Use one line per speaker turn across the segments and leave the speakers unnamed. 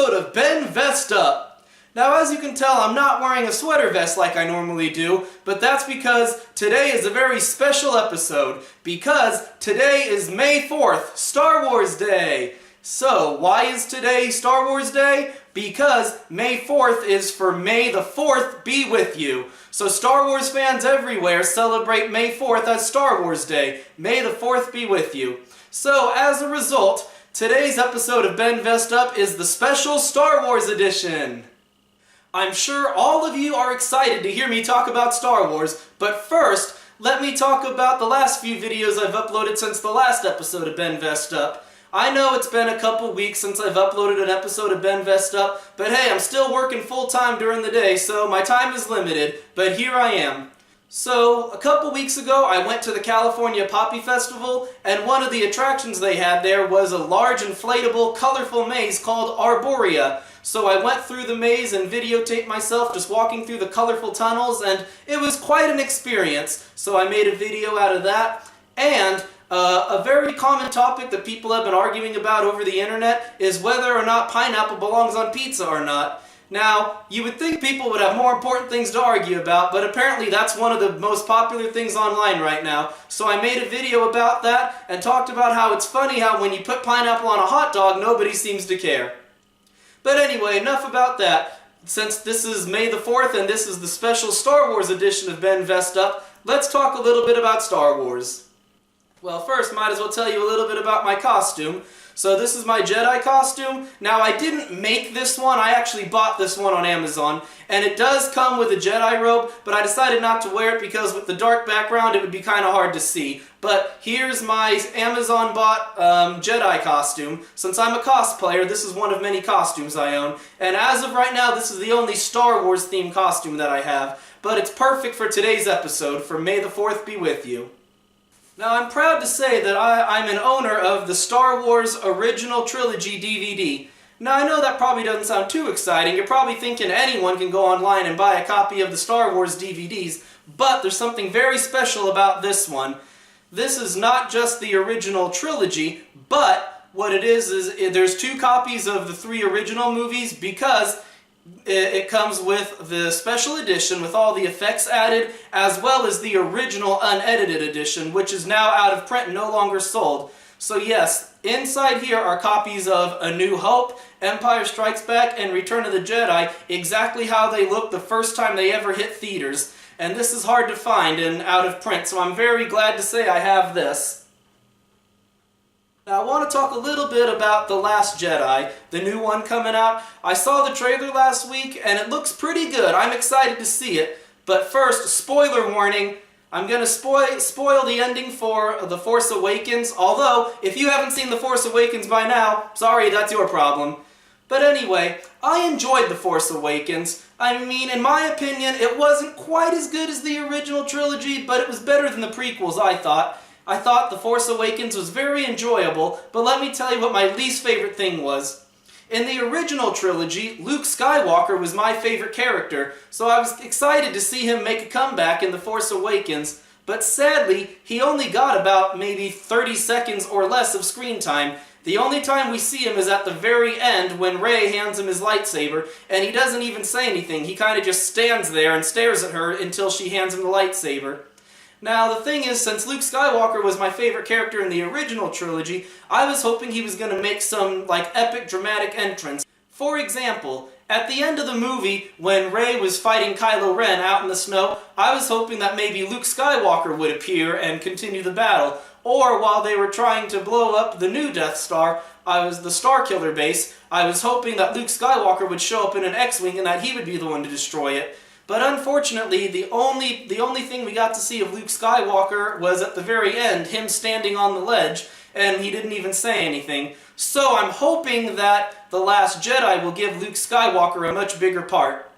episode of Ben Vest Up. Now, as you can tell, I'm not wearing a sweater vest like I normally do, but that's because today is a very special episode, because today is May 4th, Star Wars Day. So, why is today Star Wars Day? Because May 4th is for May the 4th be with you. So Star Wars fans everywhere celebrate May 4th as Star Wars Day. May the 4th be with you. So, as a result, today's episode of Ben Vest Up is the special Star Wars edition. I'm sure all of you are excited to hear me talk about Star Wars, but first, let me talk about the last few videos I've uploaded since the last episode of Ben Vest Up. I know it's been a couple weeks since I've uploaded an episode of Ben Vest Up, but hey, I'm still working full-time during the day, so my time is limited, but here I am. So, a couple weeks ago, I went to the California Poppy Festival, and one of the attractions they had there was a large, inflatable, colorful maze called Arborea. So I went through the maze and videotaped myself just walking through the colorful tunnels, and it was quite an experience. So I made a video out of that. And a very common topic that people have been arguing about over the internet is whether or not pineapple belongs on pizza or not. Now, you would think people would have more important things to argue about, but apparently that's one of the most popular things online right now. So I made a video about that and talked about how it's funny how when you put pineapple on a hot dog, nobody seems to care. But anyway, enough about that. Since this is May the 4th and this is the special Star Wars edition of Ben Vest Up, let's talk a little bit about Star Wars. Well, first, might as well tell you a little bit about my costume. So this is my Jedi costume. Now, I didn't make this one, I actually bought this one on Amazon, and it does come with a Jedi robe, but I decided not to wear it because with the dark background it would be kind of hard to see. But here's my Amazon-bought Jedi costume. Since I'm a cosplayer, this is one of many costumes I own, and as of right now, this is the only Star Wars-themed costume that I have, but it's perfect for today's episode, for May the 4th be with you. Now, I'm proud to say that I'm an owner of the Star Wars Original Trilogy DVD. Now, I know that probably doesn't sound too exciting. You're probably thinking anyone can go online and buy a copy of the Star Wars DVDs, but there's something very special about this one. This is not just the original trilogy, but what it is there's 2 copies of the 3 original movies because it comes with the special edition with all the effects added, as well as the original unedited edition, which is now out of print and no longer sold. So yes, inside here are copies of A New Hope, Empire Strikes Back, and Return of the Jedi, exactly how they looked the first time they ever hit theaters. And this is hard to find and out of print, so I'm very glad to say I have this. Now, I want to talk a little bit about The Last Jedi, the new one coming out. I saw the trailer last week, and it looks pretty good. I'm excited to see it. But first, spoiler warning, I'm going to spoil the ending for The Force Awakens, although, if you haven't seen The Force Awakens by now, sorry, that's your problem. But anyway, I enjoyed The Force Awakens. I mean, in my opinion, it wasn't quite as good as the original trilogy, but it was better than the prequels, I thought. I thought The Force Awakens was very enjoyable, but let me tell you what my least favorite thing was. In the original trilogy, Luke Skywalker was my favorite character, so I was excited to see him make a comeback in The Force Awakens, but sadly, he only got about maybe 30 seconds or less of screen time. The only time we see him is at the very end when Rey hands him his lightsaber, and he doesn't even say anything. He kind of just stands there and stares at her until she hands him the lightsaber. Now, the thing is, since Luke Skywalker was my favorite character in the original trilogy, I was hoping he was going to make some, epic dramatic entrance. For example, at the end of the movie, when Rey was fighting Kylo Ren out in the snow, I was hoping that maybe Luke Skywalker would appear and continue the battle. Or while they were trying to blow up the new Death Star, the Starkiller base, I was hoping that Luke Skywalker would show up in an X-Wing and that he would be the one to destroy it. But unfortunately, the only thing we got to see of Luke Skywalker was at the very end, him standing on the ledge, and he didn't even say anything. So I'm hoping that The Last Jedi will give Luke Skywalker a much bigger part.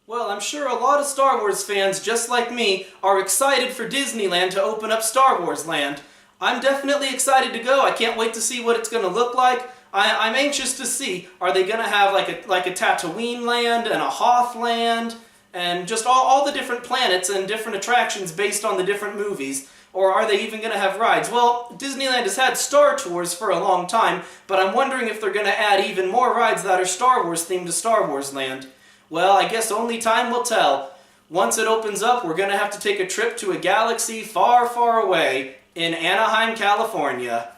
Well, I'm sure a lot of Star Wars fans, just like me, are excited for Disneyland to open up Star Wars Land. I'm definitely excited to go. I can't wait to see what it's going to look like. I'm anxious to see, are they going to have like a Tatooine land and a Hoth land and just all the different planets and different attractions based on the different movies. Or are they even going to have rides? Well, Disneyland has had Star Tours for a long time, but I'm wondering if they're going to add even more rides that are Star Wars themed to Star Wars Land. Well, I guess only time will tell. Once it opens up, we're going to have to take a trip to a galaxy far, far away in Anaheim, California.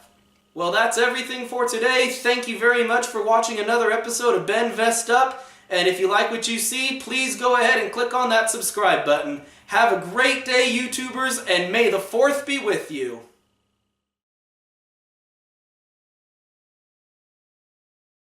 Well, that's everything for today. Thank you very much for watching another episode of Ben Vest Up. And if you like what you see, please go ahead and click on that subscribe button. Have a great day, YouTubers, and may the 4th be with you.